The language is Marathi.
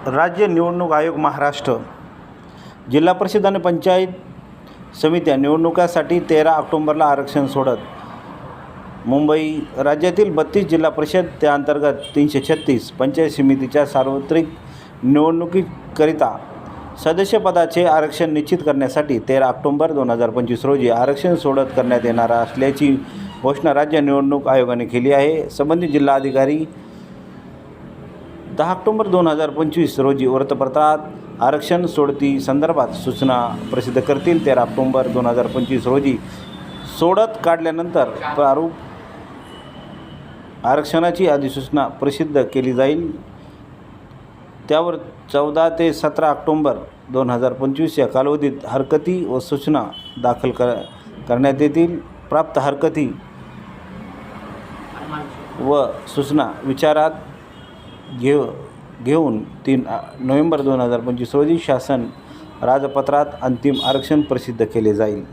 राज्य निवडणूक आयोग महाराष्ट्र जिल्हा परिषद आणि पंचायत समित्या निवडणुकासाठी 13 ऑक्टोबरला आरक्षण सोडत मुंबई राज्यातील 32 जिल्हा परिषद त्याअंतर्गत 336 पंचायत समितीच्या सार्वत्रिक निवडणुकीकरिता सदस्यपदाचे आरक्षण निश्चित करण्यासाठी 13 ऑक्टोबर 2025 रोजी आरक्षण सोडत करण्यात येणार असल्याची घोषणा राज्य निवडणूक आयोगाने केली आहे. संबंधित जिल्हाधिकारी 10 ऑक्टोबर 2025 रोजी वृत्तपत्रात आरक्षण सोडती संदर्भात सूचना प्रसिद्ध करतील. 13 ऑक्टोबर 2025 रोजी सोडत काढल्यानंतर प्रारूप आरक्षणाची अधिसूचना प्रसिद्ध केली जाईल. त्यावर 14 ते 17 ऑक्टोबर 2025 या कालावधीत हरकती व सूचना दाखल करण्यात येतील. प्राप्त हरकती व सूचना विचारात घेऊन 3 नोव्हेंबर 2025 रोजी शासन राजपत्रात अंतिम आरक्षण प्रसिद्ध केले जाईल.